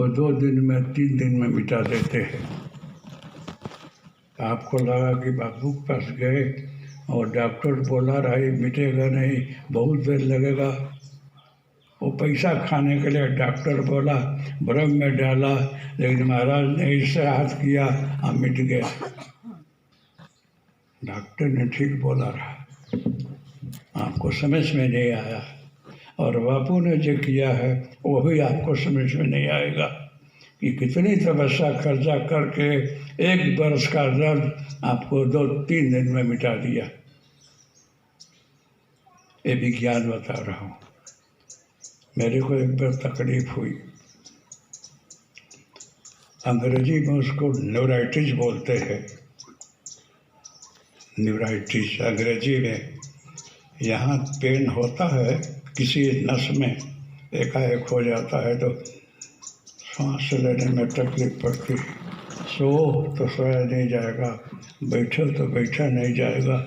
वो 2 दिन में 3 दिन में मिटा देते हैं। आपको लगा कि बापू के पास गए और डॉक्टर बोला रहा है मिटेगा नहीं, बहुत देर लगेगा। वो पैसा खाने के लिए डॉक्टर बोला, भ्रम में डाला, लेकिन महाराज ने इससे हाथ किया, हम मिट गया। डॉक्टर ने ठीक बोला रहा, आपको समझ में नहीं आया। और बापू ने जो किया है वो भी आपको समझ में नहीं आएगा कि कितनी तपस्या खर्चा करके 1 वर्ष का दर्द आपको 2-3 दिन में मिटा दिया। ये विज्ञान बता रहा हूँ। मेरे को एक बार तकलीफ हुई, अंग्रेजी में उसको न्यूराइटिस बोलते हैं। न्यूराइटिस अंग्रेजी में, यहाँ पेन होता है किसी नस में, एकाएक हो जाता है तो सांस लेने में तकलीफ पड़ती है। सो तो सोया नहीं जाएगा, बैठो तो बैठा नहीं जाएगा,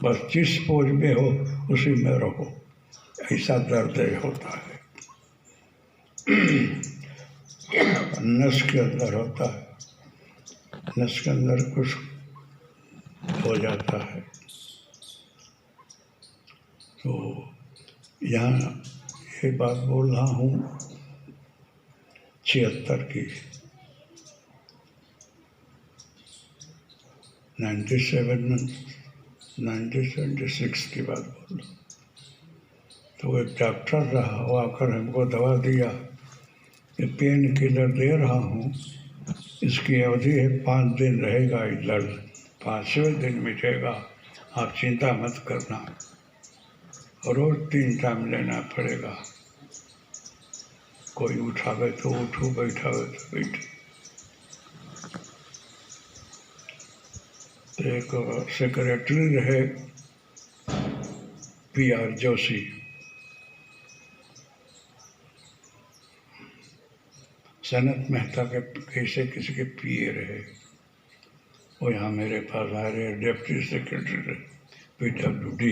बस जिस पोज में हो उसी में रहो, ऐसा दर्द होता है। नस के अंदर होता है, नस के अंदर कुछ हो जाता है। तो यहाँ ये बात बोल रहा हूँ 76 की, 1976 की बात बोल रहा। तो एक डॉक्टर रहा, वो आकर हमको दवा दिया कि पेन किलर दे रहा हूँ, इसकी अवधि है 5 दिन रहेगा ये दर्द, 5वें दिन मिटेगा, आप चिंता मत करना, रोज 3 टाइम लेना पड़ेगा। कोई उठावे तो उठो, बैठावे तो बैठो। तो एक सेक्रेटरी रहे PR जोशी, सनत मेहता के कैसे किसी के PA रहे, वो यहाँ मेरे पास आ रहे, डिप्टी सेक्रेटरी PWD।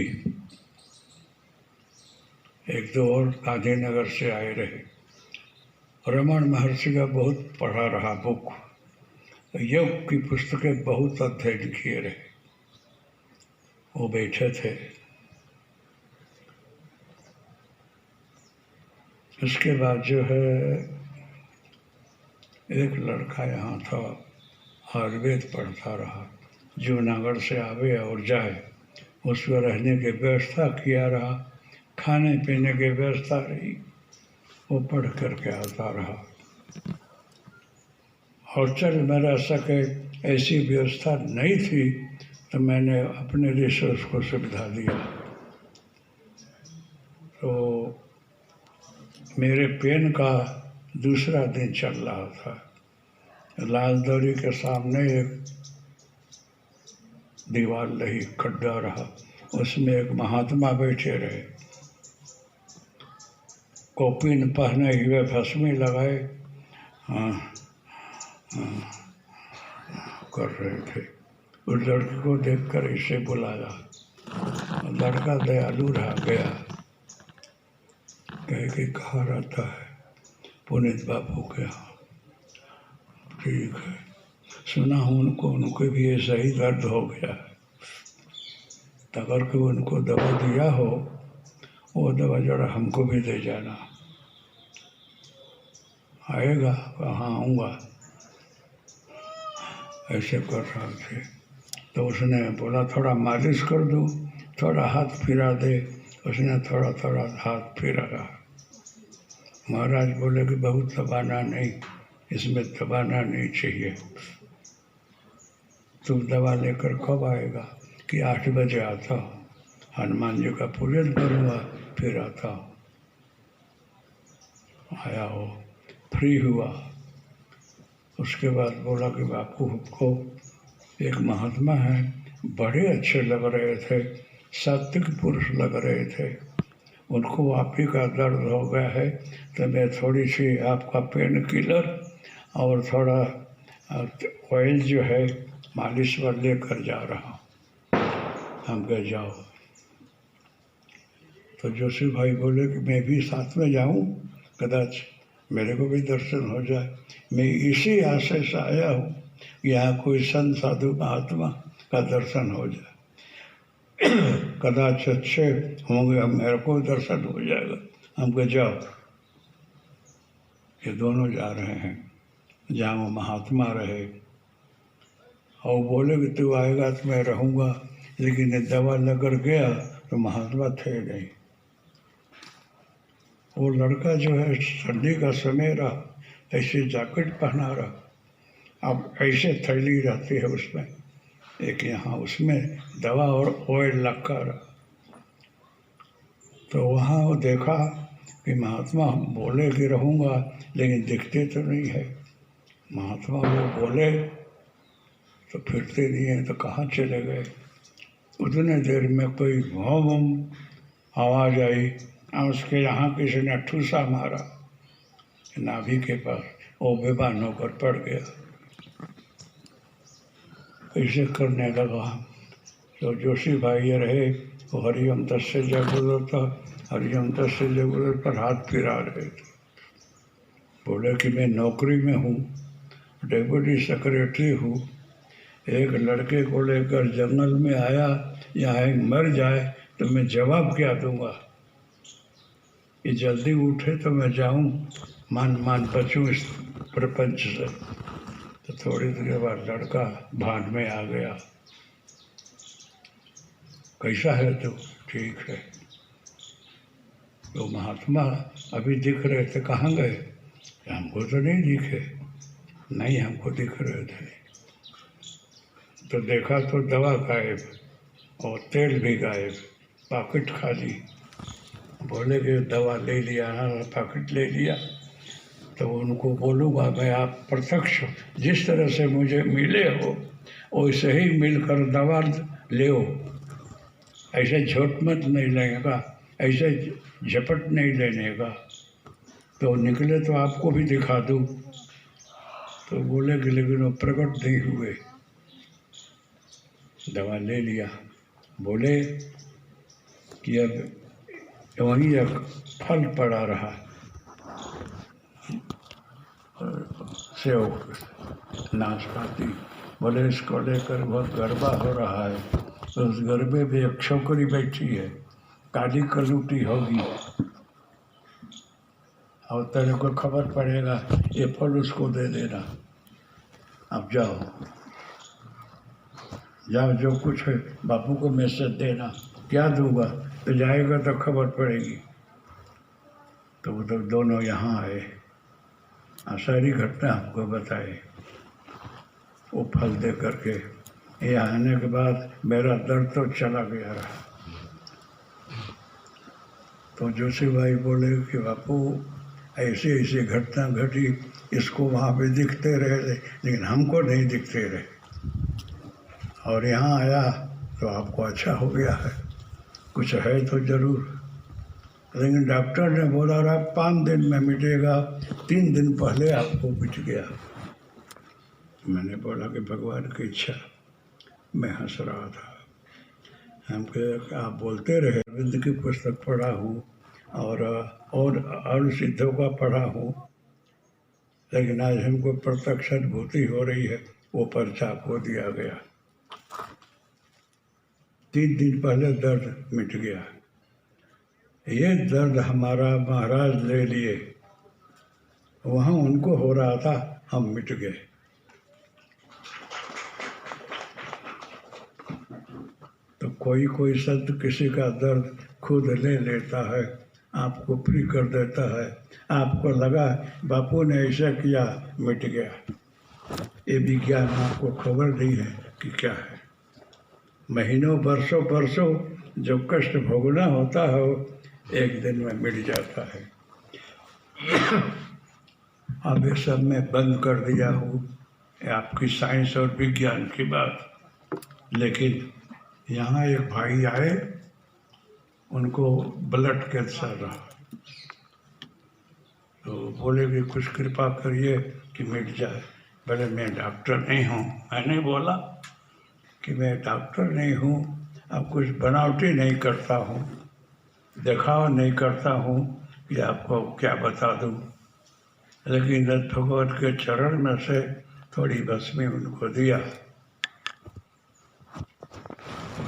1-2 और गांधीनगर से आए रहे। रमन महर्षि का बहुत पढ़ा रहा बुक, योग की पुस्तकें बहुत अध्ययन किए रहे। वो बैठे थे, उसके बाद जो है एक लड़का यहाँ था, आयुर्वेद पढ़ता रहा, जूनागढ़ से आवे और जाए, उसमें रहने की व्यवस्था किया रहा, खाने पीने की व्यवस्था रही, वो पढ़ करके आता रहा। हॉस्टल में रह सके ऐसी व्यवस्था नहीं थी, तो मैंने अपने रिसोर्स को सुविधा दिया। तो मेरे पेन का दूसरा दिन चल रहा था, लालदौरी के सामने एक दीवार रही, खड्डा रहा, उसमें एक महात्मा बैठे रहे, कॉपिन पहने हुए, भस्मी लगाए, कर रहे थे। उस लड़के को देखकर इसे बुलाया, लड़का दयालु रहा, गया, कहे कि कहाँ रहता है, पुनीत बाबू के यहाँ। ठीक है, सुना हूँ उनको भी ऐसा ही दर्द हो गया है, अगर कोई उनको दवा दिया हो, वो दवा जरा हमको भी दे जाना। आएगा? कहाँ आऊँगा, ऐसे कर रहे थे। तो उसने बोला थोड़ा मालिश कर दूँ, थोड़ा हाथ फिरा दे। उसने थोड़ा थोड़ा हाथ फिराया। महाराज बोले कि बहुत दबाना नहीं, इसमें दबाना नहीं चाहिए। तुम दवा लेकर कब आएगा? कि 8 बजे आता हूँ, हनुमान जी का पूजन करूँगा फिर आता हूँ। आया हो, फ्री हुआ। उसके बाद बोला कि बापू को एक महात्मा है, बड़े अच्छे लग रहे थे, सात्विक पुरुष लग रहे थे, उनको आप ही का दर्द हो गया है, तो मैं थोड़ी सी आपका पेन किलर और थोड़ा ऑयल जो है मालिश पर लेकर जा रहा हूँ। हम कह जाओ। तो जोशी भाई बोले कि मैं भी साथ में जाऊँ, कदाच मेरे को भी दर्शन हो जाए। मैं इसी आशय से आया हूँ, यहाँ कोई संत साधु महात्मा का दर्शन हो जाए, कदाच अच्छे होंगे, हम मेरे को दर्शन हो जाएगा। हमको जाओ, ये दोनों जा रहे हैं जहाँ वो महात्मा रहे, और बोले कि तू आएगा तो मैं रहूँगा, लेकिन ये दवा लेकर गया तो महात्मा थे नहीं। वो लड़का जो है ठंडी का समय रहा, ऐसे जैकेट पहना रहा, अब ऐसे थैली रहती है उसमें, एक यहाँ उसमें दवा और ऑयल लगा रहा। तो वहाँ वो देखा कि महात्मा बोले कि रहूँगा, लेकिन दिखते तो नहीं है। महात्मा वो बोले तो फिरते नहीं है, तो कहाँ चले गए। उतने देर में कोई भौम आवाज़ आई, और उसके यहाँ किसी ने ठूसा मारा नाभि के पास, वो बेबान होकर पड़ गया। ऐसे करने लगा तो जोशी भाई ये रहे, वो हरिओम तस्य जय बोलो, तो हरिओम तस्य जय बोलो पर हाथ फिरा रहे थे। बोले कि मैं नौकरी में हूँ, डेप्यूटी सेक्रेटरी हूँ, एक लड़के को लेकर जंगल में आया, यहाँ मर जाए तो मैं जवाब क्या दूंगा। ये जल्दी उठे तो मैं जाऊं, मान बचूं इस प्रपंच से। तो थोड़ी देर बाद लड़का भान में आ गया। कैसा है तू? ठीक है। तो महात्मा अभी दिख रहे थे, कहाँ गए? हमको तो नहीं दिखे। नहीं, हमको दिख रहे थे। तो देखा तो दवा गायब और तेल भी गायब, पॉकेट खाली। बोले कि दवा ले लिया ना, पॉकेट ले लिया। तो उनको बोलूँगा मैं, आप प्रत्यक्ष जिस तरह से मुझे मिले हो वैसे ही मिलकर दवा ले, ऐसे झोट मत नहीं लेने का, ऐसे झपट नहीं लेने का। तो निकले तो आपको भी दिखा दूँ। तो बोले कि लेकिन वो प्रकट नहीं हुए। दवा ले लिया। बोले कि अब वहीं एक फल पड़ा रहा, सेव नाशपाती। बोले इसको लेकर बहुत गरबा हो रहा है। तो उस गरबे में एक छोकरी बैठी है, काली कलूटी होगी, और तेरे को खबर पड़ेगा, ये फल उसको दे देना। अब जाओ जाओ, जो कुछ है बापू को मैसेज देना। क्या दूंगा? तो जाएगा तो खबर पड़ेगी। तो वो तो दोनों यहाँ आए, सारी घटना हमको बताए। वो फल दे करके ये आने के बाद मेरा दर्द तो चला गया रहा। तो जोशी भाई बोले कि बापू ऐसी ऐसी घटना घटी, इसको वहाँ पे दिखते रहे लेकिन हमको नहीं दिखते रहे, और यहाँ आया तो आपको अच्छा हो गया है, कुछ है तो ज़रूर। लेकिन डॉक्टर ने बोला रहा 5 दिन में मिटेगा, 3 दिन पहले आपको मिट गया। मैंने बोला कि भगवान की इच्छा। मैं हंस रहा था। हम कहे आप बोलते रहे, अरविंद की पुस्तक पढ़ा हूँ और सिद्धों का पढ़ा हूँ, लेकिन आज हमको प्रत्यक्ष अनुभूति हो रही है। वो पर्चा आपको दिया गया। 3 दिन पहले दर्द मिट गया। ये दर्द हमारा महाराज ले लिए, वहाँ उनको हो रहा था, हम मिट गए। तो कोई संत किसी का दर्द खुद ले लेता है, आपको फ्री कर देता है। आपको लगा बापू ने ऐसा किया, मिट गया। ये विज्ञान आपको खबर नहीं है कि क्या है। महीनों बरसों जो कष्ट भोगना होता है एक दिन में मिट जाता है। अब ये सब मैं बंद कर दिया हूँ, आपकी साइंस और विज्ञान की बात। लेकिन यहाँ एक भाई आए, उनको ब्लड कैंसर रहा। तो बोले कि कुछ कृपा करिए कि मिट जाए। बोले मैं डॉक्टर नहीं हूँ। मैंने बोला कि मैं डॉक्टर नहीं हूँ, अब कुछ बनावटी नहीं करता हूँ, दिखावा नहीं करता हूँ कि आपको क्या बता दूँ। लेकिन दत्त भगवत के चरण में से थोड़ी भस्मी उनको दिया,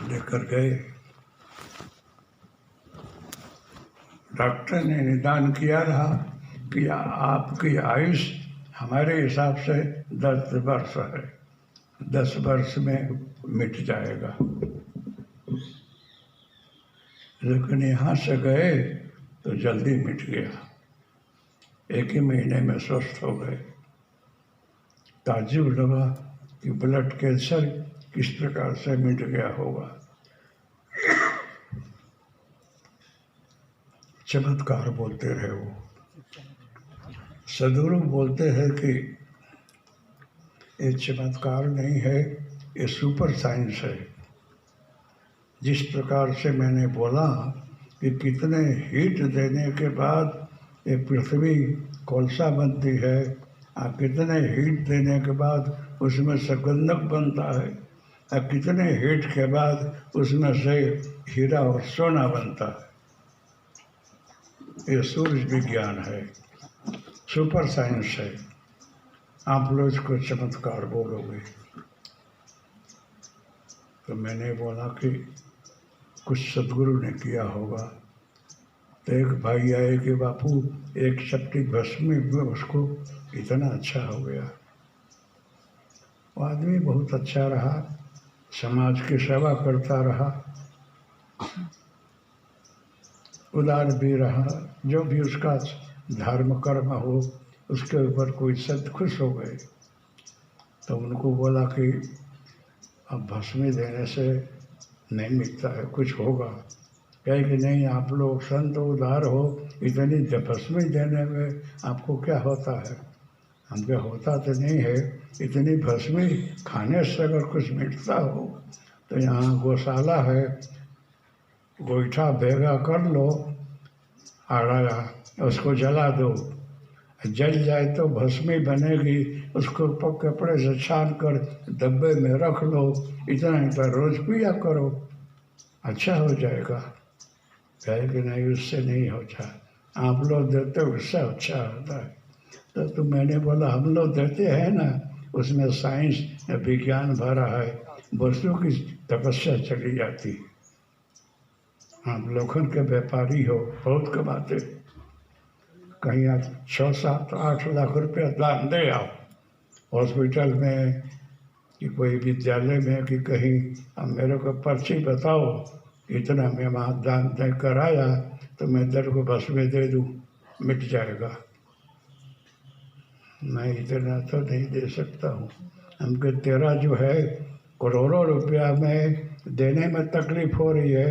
लेकर गए। डॉक्टर ने निदान किया रहा कि आपकी आयुष हमारे हिसाब से 10 वर्ष है, 10 वर्ष में मिट जाएगा। लेकिन यहाँ से गए तो जल्दी मिट गया, 1 ही महीने में स्वस्थ हो गए। ताज्जुब लगा कि ब्लड कैंसर किस प्रकार से मिट गया होगा। चमत्कार बोलते रहे वो। सदगुरु बोलते हैं कि ये चमत्कार नहीं है, ये सुपर साइंस है। जिस प्रकार से मैंने बोला कि कितने हीट देने के बाद ये पृथ्वी कोलसा बनती है और कितने हीट देने के बाद उसमें से गंधक बनता है और कितने हीट के बाद उसमें से हीरा और सोना बनता है। ये सूर्य विज्ञान है, सुपर साइंस है। आप लोग इसको चमत्कार बोलोगे। तो मैंने बोला कि कुछ सदगुरु ने किया होगा। तो एक भाई आए कि बापू एक चपटी भस्म में उसको इतना अच्छा हो गया। वो आदमी बहुत अच्छा रहा, समाज की सेवा करता रहा, उदार भी रहा। जो भी उसका धर्म कर्म हो उसके ऊपर कोई संत खुश हो गए। तो उनको बोला कि अब भस्मी देने से नहीं मिलता है, कुछ होगा। कहे कि नहीं, आप लोग संत उदार हो, इतनी भस्मी देने में आपको क्या होता है? हमको होता तो नहीं है, इतनी भस्मी खाने से अगर कुछ मिलता हो तो यहाँ गौशाला है, गोईठा भेगा कर लो, आड़ा उसको जला दो, जल जाए तो भस्मी बनेगी, उसको कपड़े से छान कर डब्बे में रख लो, इतना इतना रोज पिया करो, अच्छा हो जाएगा। कहे कि नहीं, उससे नहीं होता, आप लोग देते हो उससे अच्छा होता है। तो मैंने बोला हम लोग देते हैं ना, उसमें साइंस विज्ञान भरा है, वर्षों की तपस्या चली जाती है। आप लोखंड के व्यापारी हो, बहुत कमाते, कहीं आप 6, 7, 8 लाख रुपया दान दे आओ, हॉस्पिटल में कि कोई विद्यालय में कि कहीं, अब मेरे को पर्ची बताओ, इतना मैं वहाँ दान दे कर आया तो मैं तेरे को बस में दे दूँ, मिट जाएगा। मैं इतना तो नहीं दे सकता हूँ। हमको तेरा जो है करोड़ों रुपया में देने में तकलीफ हो रही है,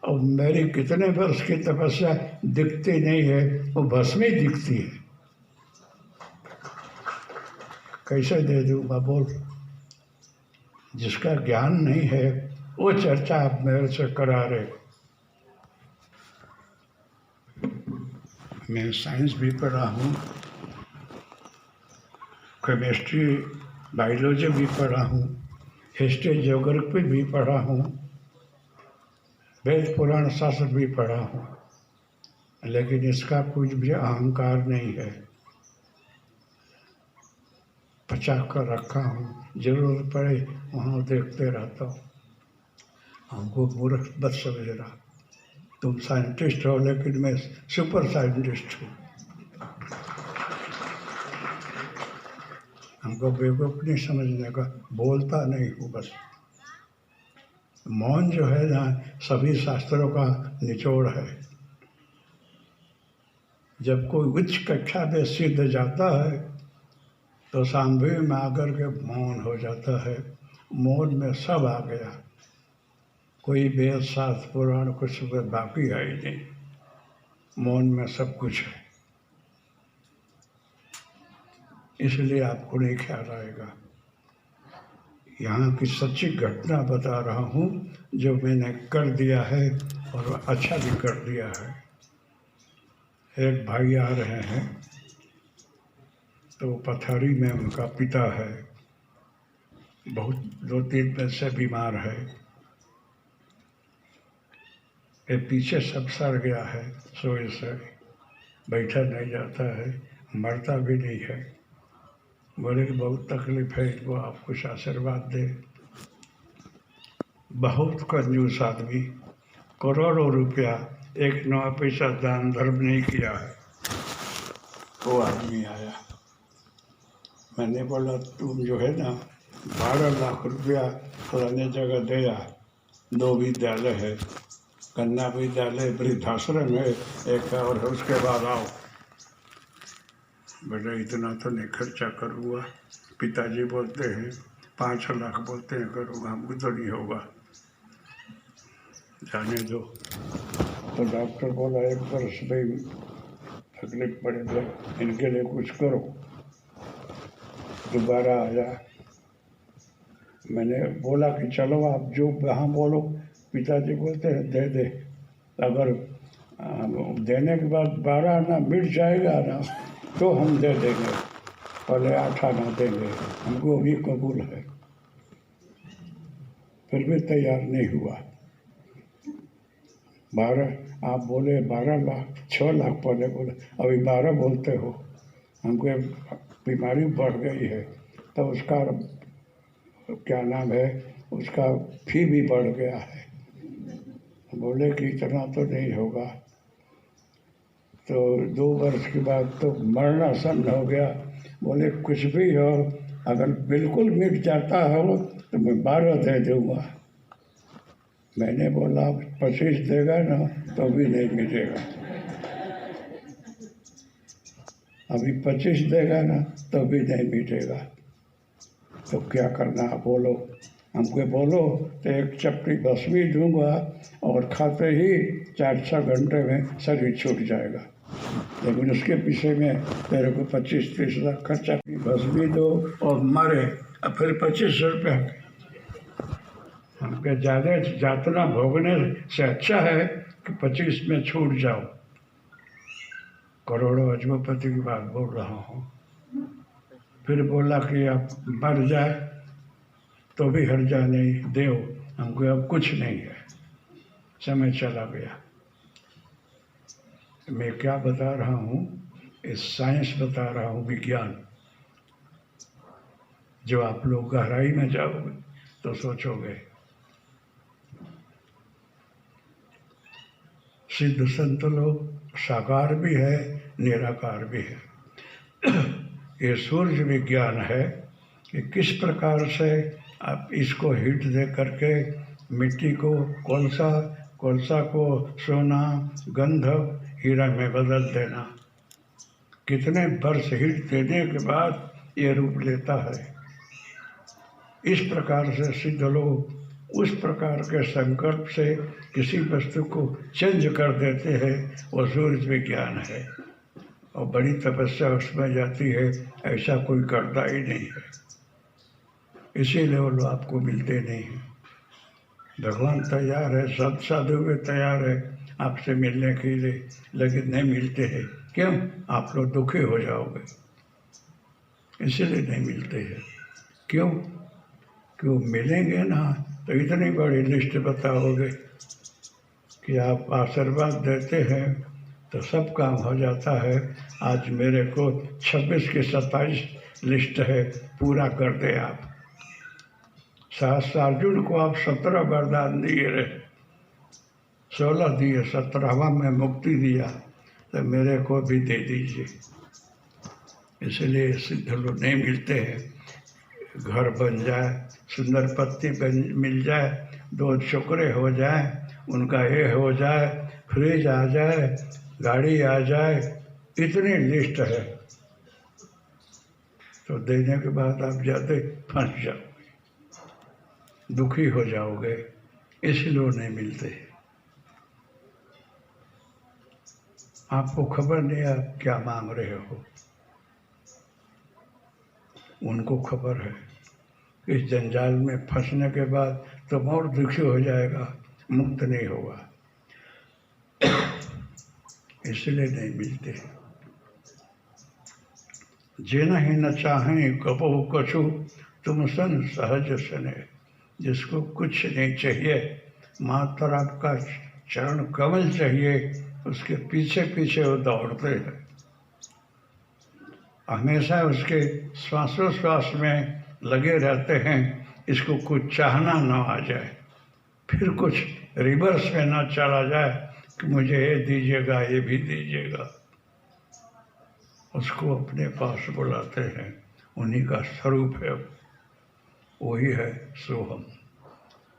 और मेरी कितने वर्ष की तपस्या दिखती नहीं है, वो भस्मी दिखती है, कैसे दे दूँगा बोल? जिसका ज्ञान नहीं है वो चर्चा आप मेरे से करा रहे हो। मैं साइंस भी पढ़ा हूँ, केमिस्ट्री बायोलॉजी भी पढ़ा हूँ, हिस्ट्री ज्योग्राफी भी पढ़ा हूँ, वेद पुराण शास्त्र भी पढ़ा हूँ, लेकिन इसका कुछ भी अहंकार नहीं है। बचा कर रखा हूँ, जरूरत पड़े वहाँ देखते रहता हूँ। हमको मूर्ख मत समझना, तुम साइंटिस्ट हो लेकिन मैं सुपर साइंटिस्ट हूँ। हमको बेवकूफ़ नहीं समझने का, बोलता नहीं हूँ बस। मौन जो है ना, सभी शास्त्रों का निचोड़ है। जब कोई उच्च कक्षा में सिद्ध जाता है तो सांभवी में आकर के मौन हो जाता है। मौन में सब आ गया, कोई वेद शास्त्र पुराण कुछ बाकी है ही नहीं, मौन में सब कुछ है। इसलिए आपको नहीं ख्याल आएगा। यहाँ की सच्ची घटना बता रहा हूँ जो मैंने कर दिया है और अच्छा भी कर दिया है। एक भाई आ रहे हैं, तो पथरी में उनका पिता है, बहुत 2-3 दिन से बीमार है। ये पीछे सब सड़ गया है, सोए से बैठा नहीं जाता है, मरता भी नहीं है। बोले कि बहुत तकलीफ है, वो आप कुछ आशीर्वाद दे। बहुत कंजूस आदमी, करोड़ों रुपया 1 पैसा दान धर्म नहीं किया है। वो आदमी आया, मैंने बोला तुम जो है ना 12 लाख रुपया फलाने जगह दिया, 2 विद्यालय है, कन्या विद्यालय, वृद्धाश्रम है एक, और उसके बाद आओ। बेटा इतना तो नहीं खर्चा करूँगा। पिताजी बोलते हैं 5 लाख, बोलते हैं करूँगा, हमको तो नहीं होगा, जाने दो। तो डॉक्टर बोला 1 वर्ष में तकलीफ पड़ेगा, इनके लिए कुछ करो। दोबारा आया, मैंने बोला कि चलो आप जो वहाँ बोलो। पिताजी बोलते हैं दे दे, अगर देने के बाद 12 आना मिट जाएगा ना तो हम दे देंगे, पहले 8 आना देंगे, हमको भी कबूल है। फिर भी तैयार नहीं हुआ। 12 आप बोले 12 लाख, 6 लाख पहले बोले, अभी 12 बोलते हो। हमको बीमारी बढ़ गई है, तो उसका क्या नाम है, उसका फी भी बढ़ गया है। बोले कि इतना तो नहीं होगा। तो 2 वर्ष के बाद तो मरणासन हो गया। बोले कुछ भी हो, अगर बिल्कुल मिट जाता हो तो मैं 12 दे दूँगा। मैंने बोला 25 देगा ना तो भी नहीं मिलेगा, अभी 25 देगा ना तो भी नहीं मिलेगा। तो क्या करना बोलो? हमको बोलो तो 1 चपटी बस भी दूँगा और खाते ही 4-6 घंटे में शरीर छूट जाएगा, लेकिन उसके पीछे में तेरे को 25-30 लाख खर्चा, बस भी दो और मरे, और फिर 25 रुपया। हमको ज़्यादा यातना भोगने से अच्छा है कि 25 में छूट जाओ। करोड़ों अजमपति की बात बोल रहा हूँ। फिर बोला कि आप मर जाए तो भी हर्जा नहीं, देव हमको अब कुछ नहीं है। समय चला गया। मैं क्या बता रहा हूँ, इस साइंस बता रहा हूँ, विज्ञान। जो आप लोग गहराई में जाओगे तो सोचोगे। सिद्ध संत लोग साकार भी है, निराकार भी है। ये सूर्य विज्ञान है कि किस प्रकार से आप इसको हीट दे करके मिट्टी को कोलसा को सोना, गंधक, हीरा में बदल देना। कितने वर्ष हीट देने के बाद ये रूप लेता है। इस प्रकार से सिद्ध लोग उस प्रकार के संकल्प से किसी वस्तु को चेंज कर देते हैं, वो सूर्य विज्ञान है। और बड़ी तपस्या उसमें जाती है, ऐसा कोई करता ही नहीं है। इसीलिए वो लोग आपको मिलते नहीं हैं। भगवान तैयार है, सब साधु भी तैयार है आपसे मिलने के लिए, लेकिन नहीं मिलते हैं। क्यों? आप लोग दुखी हो जाओगे, इसीलिए नहीं मिलते हैं। क्यों? क्यों मिलेंगे ना तो इतनी बड़ी लिस्ट बताओगे कि आप आशीर्वाद देते हैं तो सब काम हो जाता है। आज मेरे को 26 की 27 लिस्ट है, पूरा कर दे आप। अर्जुन को आप 17 वरदान दिए रहे, 16 दिए, 17वां में मुक्ति दिया, तो मेरे को भी दे दीजिए। इसलिए सिद्ध लोग नहीं मिलते हैं। घर बन जाए, सुंदर पत्नी मिल जाए, 2 छोकरे हो जाए, उनका ये हो जाए, फ्रिज आ जाए, गाड़ी आ जाए, इतनी लिस्ट है, तो देने के बाद आप जाते फंस जाओगे, दुखी हो जाओगे। इसलिए नहीं मिलते। आपको खबर नहीं आप क्या मांग रहे हो, उनको खबर है। इस जंजाल में फंसने के बाद तो और दुखी हो जाएगा, मुक्त नहीं होगा। इसलिए नहीं मिलते। जेना ही न चाहें कबहु कछु, तुम सन सहज सने। जिसको कुछ नहीं चाहिए, मात्र आपका चरण कमल चाहिए, उसके पीछे पीछे वो दौड़ते हैं। हमेशा उसके श्वासोश्वास में लगे रहते हैं, इसको कुछ चाहना न आ जाए, फिर कुछ रिवर्स में ना चला जाए कि मुझे ये दीजिएगा, ये भी दीजिएगा। उसको अपने पास बुलाते हैं, उन्हीं का स्वरूप है, वही है सोहम।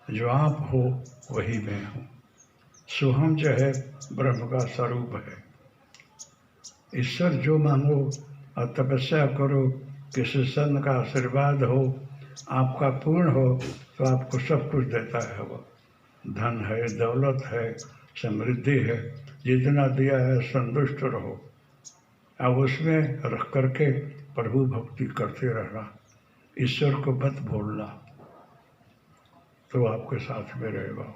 जो आप हो वही मैं हूँ। सोहम जो है ब्रह्म का स्वरूप है। ईश्वर जो मांगो और तपस्या करो, किसी संत का आशीर्वाद हो, आपका पूर्ण हो, तो आपको सब कुछ देता है वो। धन है, दौलत है, समृद्धि है, जितना दिया है संतुष्ट रहो। अब उसमें रख करके प्रभु भक्ति करते रहना, ईश्वर को मत भूलना, तो आपके साथ में रहेगा।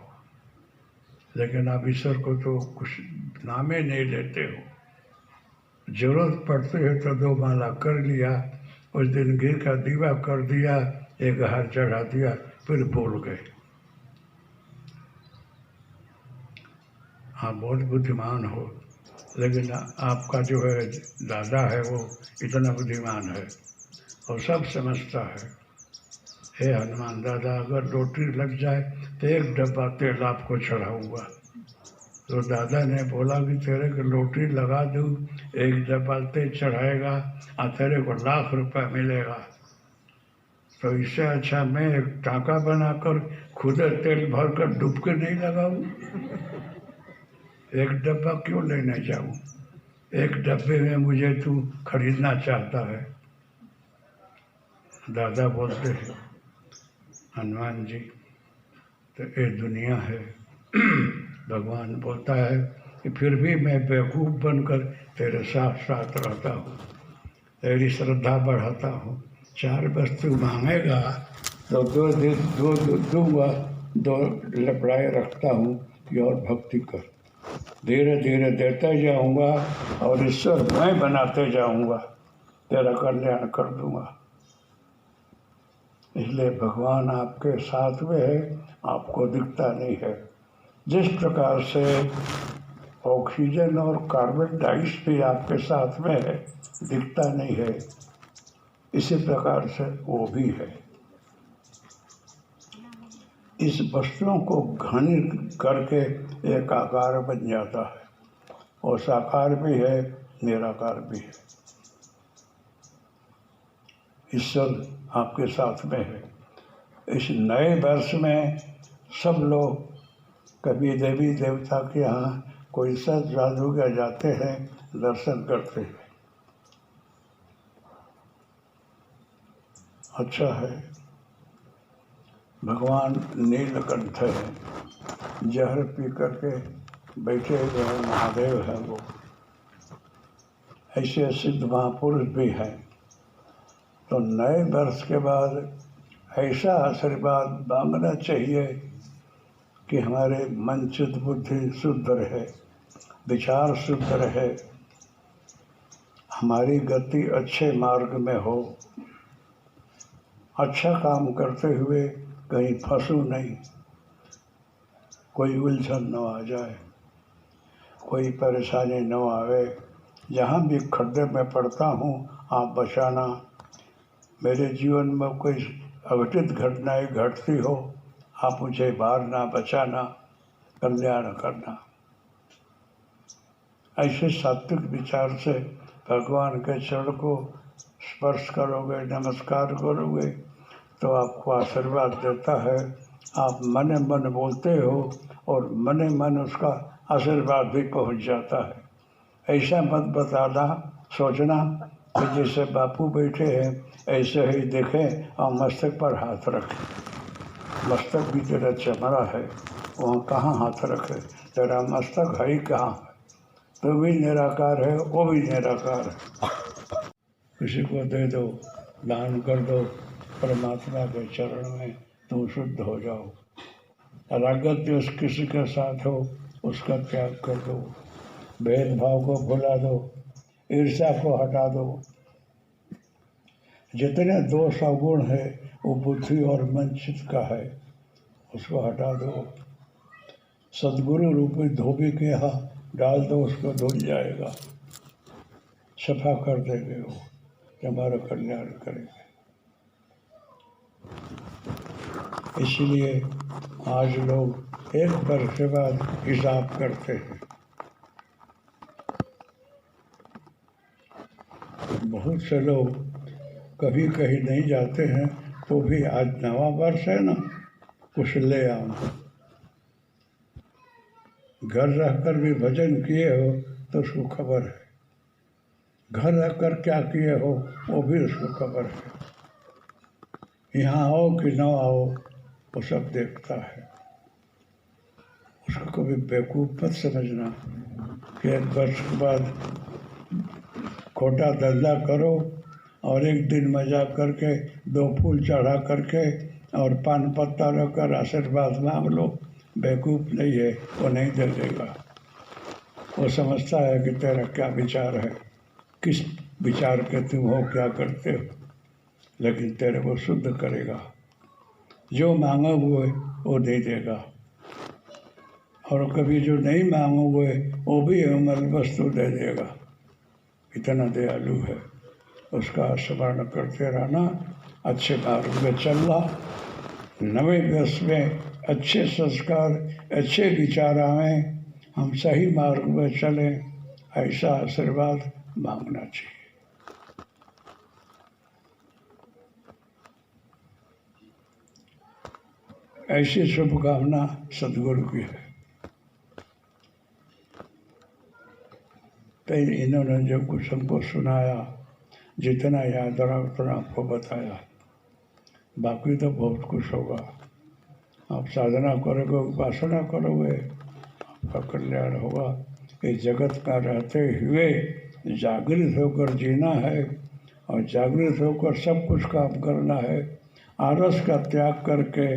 लेकिन आप ईश्वर को तो कुछ नामे नहीं लेते हो। जरूरत पड़ती है तो 2 माला कर लिया, उस दिन घी का दीवा कर दिया, 1 हार चढ़ा दिया, फिर भूल गए। हाँ, बहुत बुद्धिमान हो, लेकिन आपका जो है दादा है वो इतना बुद्धिमान है और सब समझता है। हे हनुमान दादा, अगर रोटी लग जाए तो 1 डब्बा तेल आपको चढ़ाऊंगा। तो दादा ने बोला कि तेरे को रोटी लगा दूँ, 1 डब्बा तेल चढ़ाएगा और तेरे को लाख रुपया मिलेगा। तो इससे अच्छा मैं एक टाँका बनाकर खुद तेल भरकर डुबकी नहीं लगाऊं। 1 डब्बा क्यों लेने जाऊं? 1 डब्बे में मुझे तू खरीदना चाहता है। दादा बोलते हैं, हनुमान जी, तो ये दुनिया है। भगवान बोलता है कि फिर भी मैं बेवकूफ़ बनकर तेरे साथ साथ रहता हूँ, तेरी श्रद्धा बढ़ाता हूँ। 4 वस्तु मांगेगा तो 2 दूंगा, 2 लपड़ाए रखता हूँ कि और भक्ति कर। धीरे धीरे देते जाऊँगा और ईश्वर मैं बनाते जाऊँगा, तेरा कल्याण कर दूँगा। इसलिए भगवान आपके साथ में है, आपको दिखता नहीं है। जिस प्रकार से ऑक्सीजन और कार्बन डाइऑक्साइड भी आपके साथ में है, दिखता नहीं है, इसी प्रकार से वो भी है। इस वस्तुओं को घनित करके एक आकार बन जाता है, और साकार भी है, निराकार भी है। ईश्वर आपके साथ में है। इस नए वर्ष में सब लोग कभी देवी देवता के यहाँ कोई सत जादूगर जाते हैं, दर्शन करते हैं। अच्छा है। भगवान नीलकंठ है, जहर पी करके बैठे हुए हैं, महादेव हैं वो। ऐसे सिद्ध महापुरुष भी हैं। तो नए वर्ष के बाद ऐसा आशीर्वाद मांगना चाहिए कि हमारे मन चित्त बुद्धि शुद्ध रहे, विचार शुद्ध रहे, हमारी गति अच्छे मार्ग में हो, अच्छा काम करते हुए कहीं फंसू नहीं, कोई उलझन न आ जाए, कोई परेशानी न आवे। जहाँ भी खड्डे में पड़ता हूँ आप बचाना। मेरे जीवन में कोई अघटित घटनाएं घटती हो, आप मुझे मारना, बचाना, कल्याण करना। ऐसे सात्विक विचार से भगवान के चरण को स्पर्श करोगे, नमस्कार करोगे, तो आपको आशीर्वाद देता है। आप मने मन बोलते हो और मने मन उसका आशीर्वाद भी पहुंच जाता है। ऐसा मत बताना, सोचना कि जैसे बापू बैठे हैं ऐसे ही देखें और मस्तक पर हाथ रखें। मस्तक भी तेरा चमड़ा है, वहाँ कहाँ हाथ रखे? तेरा मस्तक है ही कहाँ है? तो भी निराकार है, वो भी निराकार है। किसी को दे दो, दान कर दो, परमात्मा के चरण में तुम शुद्ध हो जाओ। अरागत्य किसी के साथ हो उसका त्याग कर दो, भेदभाव को भुला दो, ईर्ष्या को हटा दो। जितने दोष अवगुण है वो बुद्धि और मन चित्त का है, उसको हटा दो। सदगुरु रूपी धोबी के यहाँ डाल दो, उसको धुल जाएगा, सफा कर देंगे वो। कि हमारा कल्याण करेंगे। इसलिए आज लोग एक वर्ष के बाद हिसाब करते हैं। बहुत से लोग कभी कहीं नहीं जाते हैं तो भी आज नवा वर्ष है ना, कुछ ले आओ। घर रहकर भी भजन किए हो तो उसको खबर है, घर रहकर क्या किए हो वो भी उसको खबर है। यहाँ आओ कि ना आओ वो सब देखता है। उसको कभी बेवकूफ़ मत समझना कि एक वर्ष के बाद खोटा धंधा करो और एक दिन मजा करके 2 फूल चढ़ा करके और पान पत्ता रखकर आशीर्वाद मांग लो। बेवकूफ़ नहीं है, वो नहीं दे देगा। वो समझता है कि तेरा क्या विचार है, किस विचार के तुम हो, क्या करते हो, लेकिन तेरे को शुद्ध करेगा। जो मांगोगे वो दे देगा, और कभी जो नहीं मांगोगे वो भी अमल वस्तु दे देगा। इतना दयालु है। उसका स्मरण करते रहना, अच्छे मार्ग में चलना, नवे वर्ष में अच्छे संस्कार, अच्छे विचार आएं, हम सही मार्ग में चलें, ऐसा आशीर्वाद मांगना चाहिए। ऐसी शुभकामना सदगुरु की है। तो इन्होंने जो कुछ हमको सुनाया, जितना याद रहा उतना आपको बताया। बाकी तो बहुत कुछ होगा। आप साधना करोगे, उपासना करोगे, आपका कल्याण होगा। इस जगत का रहते हुए जागृत होकर जीना है, और जागृत होकर सब कुछ काम करना है। आलस का त्याग करके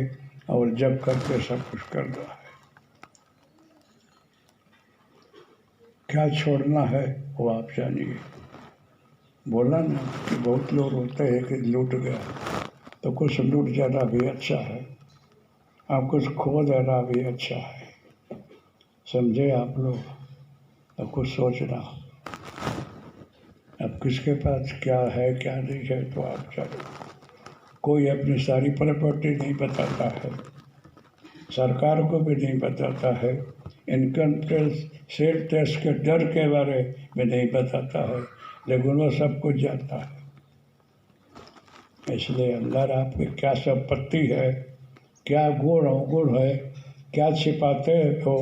और जप करके सब कुछ करना है। क्या छोड़ना है वो आप जानिए। बोला ना कि बहुत लोग होते हैं कि लूट गया, तो कुछ लूट जाना भी अच्छा है, आप कुछ खो देना भी अच्छा है। समझे आप लोग? अब कुछ सोचना। अब किसके पास क्या है क्या नहीं है तो आप जानो। कोई अपनी सारी प्रॉपर्टी नहीं बताता है, सरकार को भी नहीं बताता है, इनकम टैक्स सेल टैक्स के डर के बारे में नहीं बताता है, लेकिन वो सब कुछ जानता है। इसलिए अंदर आपकी क्या संपत्ति है, क्या गुण अवगुण है, क्या छिपाते हो,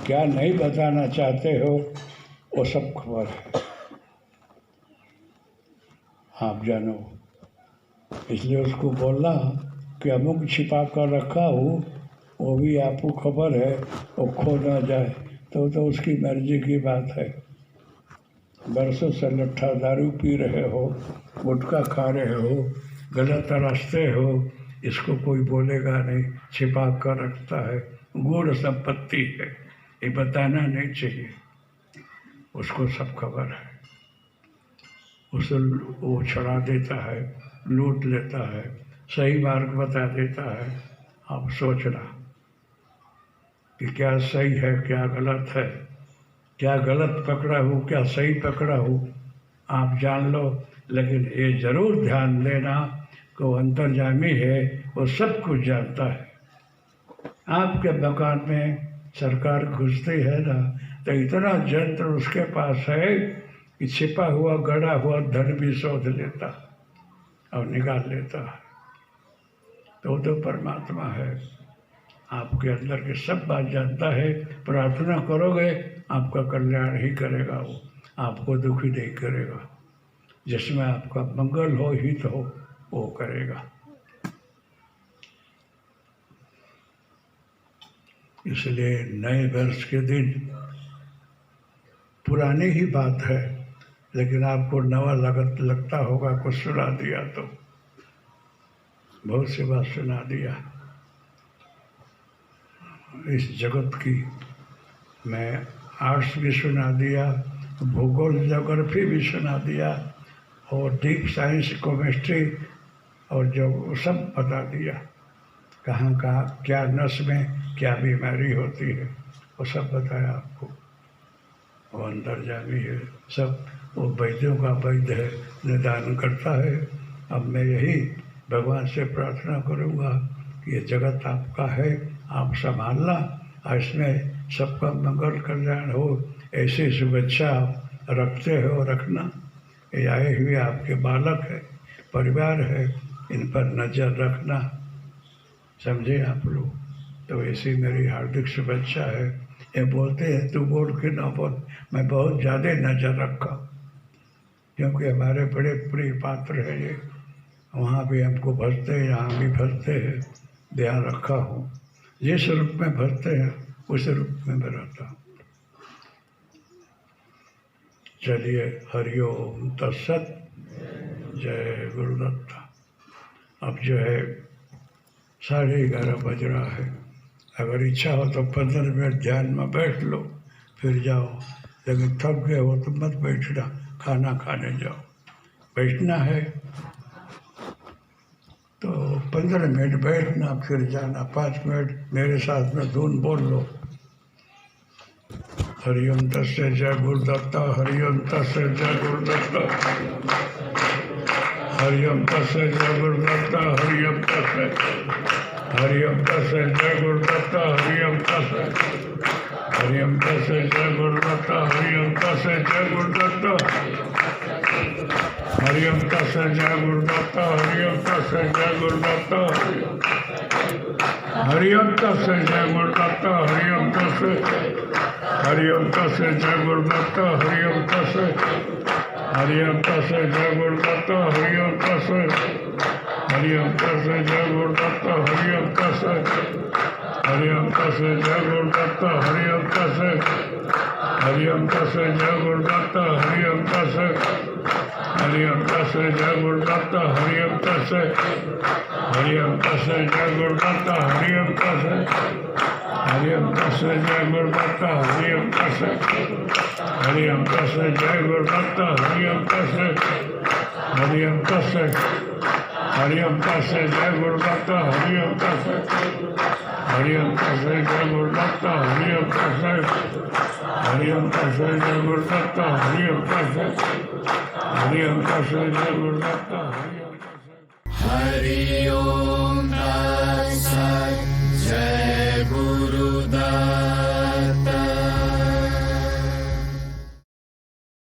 क्या नहीं बताना चाहते हो, वो सब खबर है। आप जानो। इसलिए उसको बोलना कि अमुक छिपा कर रखा हूँ, वो भी आपको खबर है, वो खो ना जाए तो उसकी मर्जी की बात है। बरसों से लट्ठा दारू पी रहे हो, गुटखा खा रहे हो, गलत रास्ते हो, इसको कोई बोलेगा नहीं, छिपा कर रखता है, गूढ़ संपत्ति है, ये बताना नहीं चाहिए। उसको सब खबर है। उसे वो छुड़ा देता है, लूट लेता है, सही मार्ग बता देता है। आप सोचना कि क्या सही है क्या गलत है, क्या गलत पकड़ा हूँ क्या सही पकड़ा हूँ, आप जान लो। लेकिन ये जरूर ध्यान देना कि वो अंतर्यामी है, वो सब कुछ जानता है। आपके मकान में सरकार घुसती है ना, तो इतना यंत्र उसके पास है कि छिपा हुआ गड़ा हुआ धन भी शोध लेता और निकाल लेता है। तो परमात्मा है, आपके अंदर की सब बात जानता है। प्रार्थना करोगे आपका कल्याण ही करेगा, वो आपको दुखी नहीं करेगा। जिसमें आपका मंगल हो, हित हो, वो करेगा। इसलिए नए वर्ष के दिन पुरानी ही बात है, लेकिन आपको नवा लगता होगा। कुछ सुना दिया तो बहुत सी बात सुना दिया। इस जगत की मैं आर्ट्स भी सुना दिया, भूगोल ज्योग्राफी भी सुना दिया, और डीप साइंस केमिस्ट्री और जो सब बता दिया। कहाँ कहाँ क्या नस में क्या बीमारी होती है वो सब बताया आपको। वो अंतर्यामी है, सब वो वैद्यों का वैद्य है, निदान करता है। अब मैं यही भगवान से प्रार्थना करूँगा कि ये जगत आपका है, आप संभालना, इसमें सबका मंगल कल्याण हो, ऐसी शुभेच्छा आप रखते हो, रखना। ये आए हुए आपके बालक है, परिवार है, इन पर नज़र रखना, समझे आप लोग। तो ऐसी मेरी हार्दिक शुभेच्छा है। ये बोलते हैं तू बोल के ना बोल, मैं बहुत ज़्यादा नज़र रखा, क्योंकि हमारे बड़े प्रिय पात्र है ये, वहाँ भी हमको भरते हैं, यहाँ भी भरते हैं, ध्यान रखा हूँ। जिस रूप में भरते हैं उस रूप में मैं रहता हूँ। चलिए, हरिओम तत्सत, जय गुरुदत्त। अब जो है 11:30 बज रहा है। अगर इच्छा हो तो 15 मिनट ध्यान में बैठ लो, फिर जाओ। लेकिन थक गए हो तो मत बैठना, खाना खाने जाओ। बैठना है तो 15 मिनट बैठना, फिर जाना। 5 मिनट मेरे साथ में धुन बोल लो। हरिओम तस्य जय गुरुदत्ता, हरिओम तस्य जय गुरुदत्ता, हरिओम तस्य जय गुरुदत्ता, हरिओम तस्य, हरिओम तस्य जय गुरुदत्ता, हरिओम तस्य, हरिओम तस्य जय गुरुदत्ता, हरिओम तस्य जय गुरुदत्ता, हरिओम तस्य जय गुरुदत्ता, हरिओम तस्य जय गुरुदत्ता, हरिओम तस्य जय गुरुदत्ता, हरिओम तस्य, हरिओम तस्य जय गुरुदत्ता, हरिओम तस्य, हरिओम तस्य जय गुरुदत्ता, हरिओम तस्य, हरिओम तस्य जय गुरुदत्ता, हरिओम तस्य, हरिओम तस्य जय गुरुदत्ता, हरिओम तस्य, हरिओम तस्य जय गुरुदत्ता, हरिओम तस्य, हरिओम तस्य जय गुरुदत्ता, हरिओम तस्य, हरिओम तस्य जय गुरुदत्ता, हरिओम तस्य, हरिओम तस्य जय गुरुदत्ता, हरिओम तस्य, हरिओम तस्य जय गुरुदत्ता, हरिओम तस्य, हरिओम तस्य, हरिओम तस्य जय गुरुदत्ता, हरिओम तस्य, हरिओम तस्य जय गुरुदत्ता, हरिओम तस्य, हरिओम तस्य जय गुरुदत्ता, हरिओम तस्य, हरिओम तस्य जय गुरुदत्ता, हरिओम तस्य।